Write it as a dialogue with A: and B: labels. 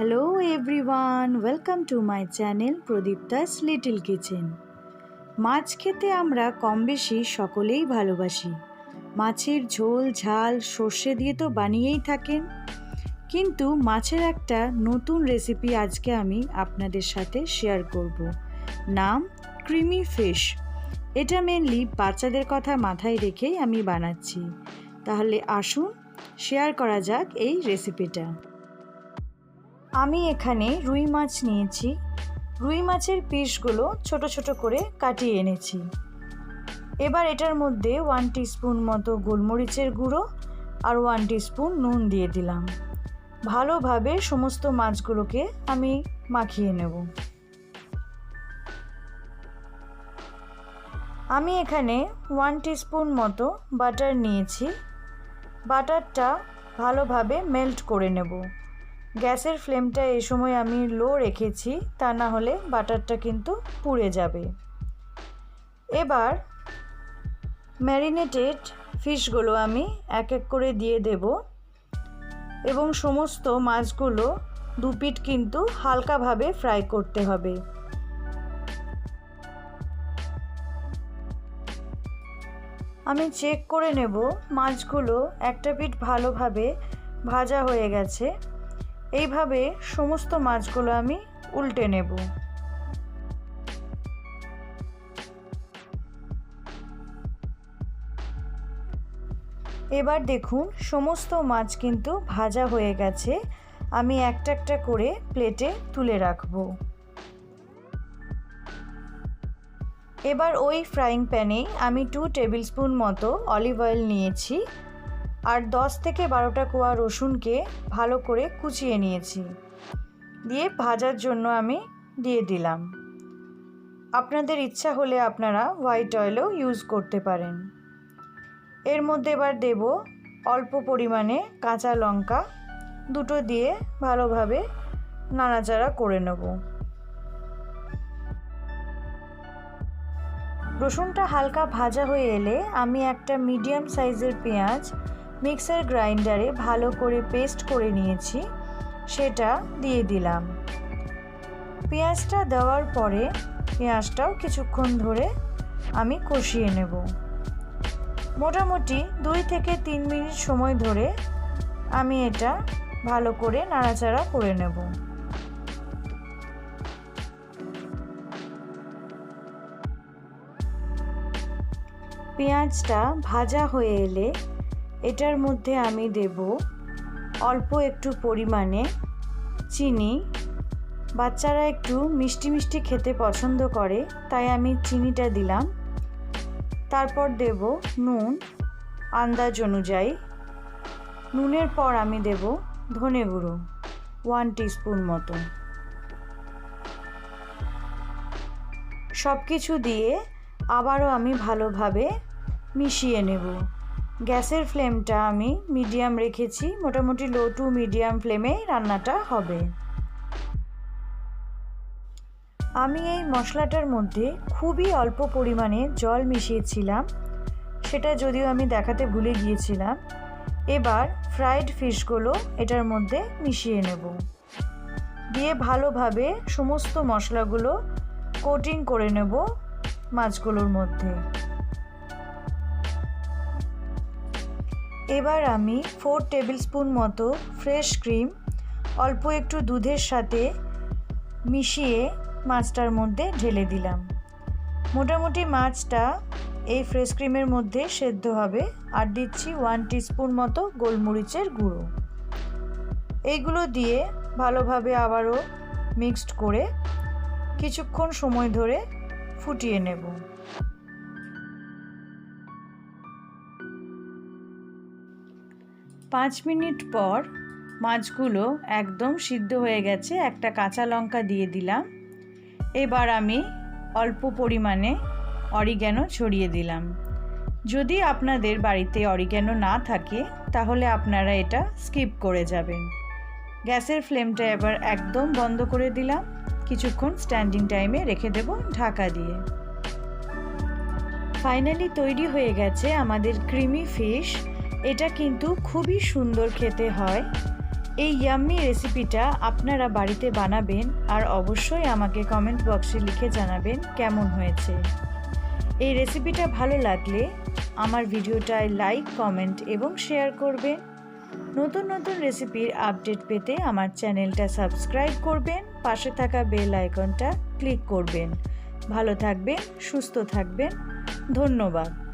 A: Hello everyone, welcome to my channel Pradipta's little kitchen. মাছ খেতে আমরা কম বেশি সকলেই ভালোবাসি। মাছের ঝোল ঝাল সর্ষে দিয়ে তো বানিয়েই থাকেন, কিন্তু মাছের একটা নতুন রেসিপি আজকে আমি আপনাদের সাথে শেয়ার করব। নাম ক্রিমি ফিশ। এটা মেনলি বাচ্চাদের কথা মাথায় রেখেই আমি বানাচ্ছি। তাহলে আসুন শেয়ার করা যাক এই রেসিপিটা। আমি এখানে রুই মাছ নিয়েছি। রুই মাছের পিসগুলো ছোট ছোট করে কাটিয়ে এনেছি। এবার এটার মধ্যে 1 টিস্পুন মতো গোলমরিচের গুঁড়ো আর 1 টিস্পুন নুন দিয়ে দিলাম। ভালোভাবে সমস্ত মাছগুলোকে আমি মাখিয়ে নেব। আমি এখানে 1 টিস্পুন মতো বাটার নিয়েছি। বাটারটা ভালোভাবে মেল্ট করে নেব। গ্যাসের ফ্লেমটা এই সময় আমি লো রেখেছি, তা না হলে বাটারটা কিন্তু পুড়ে যাবে। এবার ম্যারিনেটেড ফিশগুলো আমি এক এক করে দিয়ে দেব এবং সমস্ত মাছগুলো দু পিঠ কিন্তু হালকাভাবে ফ্রাই করতে হবে। আমি চেক করে নেব মাছগুলো একটা পিঠ ভালোভাবে ভাজা হয়ে গেছে। এইভাবে সমস্ত মাছগুলো আমি উল্টে নেব। এবার দেখুন সমস্ত মাছ কিন্তু ভাজা হয়ে গেছে। আমি একটা একটা করে প্লেটে তুলে রাখব। এবার ওই ফ্রাইং প্যানে আমি 2 টেবিল স্পুন মতো অলিভ অয়েল নিয়েছি আর 10 থেকে 12টা কোয়া রসুনকে ভালো করে কুচিয়ে নিয়েছি, দিয়ে ভাজার জন্য আমি দিয়ে দিলাম। আপনাদের ইচ্ছা হলে আপনারা হোয়াইট অয়েলও ইউজ করতে পারেন। এর মধ্যে এবার দেব অল্প পরিমাণে কাঁচা লঙ্কা, দুটো দিয়ে ভালোভাবে নাড়াচাড়া করে নেব। রসুনটা হালকা ভাজা হয়ে এলে আমি একটা মিডিয়াম সাইজের পেঁয়াজ মিক্সার গ্রাইন্ডারে ভালো করে পেস্ট করে নিয়েছি, সেটা দিয়ে দিলাম। পেঁয়াজটা দেওয়ার পরে পেঁয়াজটাও কিছুক্ষণ ধরে আমি কষিয়ে নেব। মোটামুটি 2 থেকে 3 মিনিট সময় ধরে আমি এটা ভালো করে নাড়াচাড়া করে নেব। পেঁয়াজটা ভাজা হয়ে এলে এটার মধ্যে আমি দেব অল্প একটু পরিমাণে চিনি। বাচ্চারা একটু মিষ্টি মিষ্টি খেতে পছন্দ করে, তাই আমি চিনিটা দিলাম। তারপর দেব নুন আন্দাজ অনুযায়ী। নুনের পর আমি দেব ধনে গুঁড়ো 1 টিস্পুন মতো। সব কিছু দিয়ে আবারও আমি ভালোভাবে মিশিয়ে নেব। গ্যাসের ফ্লেমটা আমি মিডিয়াম রেখেছি, মোটামুটি লো টু মিডিয়াম ফ্লেমে রান্নাটা হবে। আমি এই মশলাটার মধ্যে খুবই অল্প পরিমাণে জল মিশিয়েছিলাম, সেটা যদিও আমি দেখাতে ভুলে গিয়েছিলাম। এবার ফ্রাইড ফিশগুলো এটার মধ্যে মিশিয়ে নেব, দিয়ে ভালোভাবে সমস্ত মশলাগুলো কোটিং করে নেব মাছগুলোর মধ্যে। এবার আমি 4 টেবিল স্পুন মতো ফ্রেশ ক্রিম অল্প একটু দুধের সাথে মিশিয়ে মাছটার মধ্যে ঢেলে দিলাম। মোটামুটি মাছটা এই ফ্রেশ ক্রিমের মধ্যে সেদ্ধ হবে। আর দিচ্ছি 1 টিস্পুন মতো গোলমরিচের গুঁড়ো। এইগুলো দিয়ে ভালোভাবে আবারও মিক্সড করে কিছুক্ষণ সময় ধরে ফুটিয়ে নেব। পাঁচ মিনিট পর মাছগুলো একদম সিদ্ধ হয়ে গেছে। একটা কাঁচা লঙ্কা দিয়ে দিলাম। এবার আমি অল্প পরিমাণে অরিগ্যানো ছড়িয়ে দিলাম। যদি আপনাদের বাড়িতে অরিগ্যানো না থাকে তাহলে আপনারা এটা স্কিপ করে যাবেন। গ্যাসের ফ্লেমটা এবার একদম বন্ধ করে দিলাম। কিছুক্ষণ স্ট্যান্ডিং টাইমে রেখে দেব ঢাকা দিয়ে। ফাইনালি তৈরি হয়ে গেছে আমাদের ক্রিমি ফিশ। এটা কিন্তু খুবই সুন্দর খেতে হয়। এই ইয়াম্মি রেসিপিটা আপনারা বাড়িতে বানাবেন আর অবশ্যই আমাকে কমেন্ট বক্সে লিখে জানাবেন কেমন হয়েছে। এই রেসিপিটা ভালো লাগলে আমার ভিডিওটায় লাইক, কমেন্ট এবং শেয়ার করবেন। নতুন নতুন রেসিপির আপডেট পেতে আমার চ্যানেলটা সাবস্ক্রাইব করবেন, পাশে থাকা বেল আইকনটা ক্লিক করবেন। ভালো থাকবেন, সুস্থ থাকবেন। ধন্যবাদ।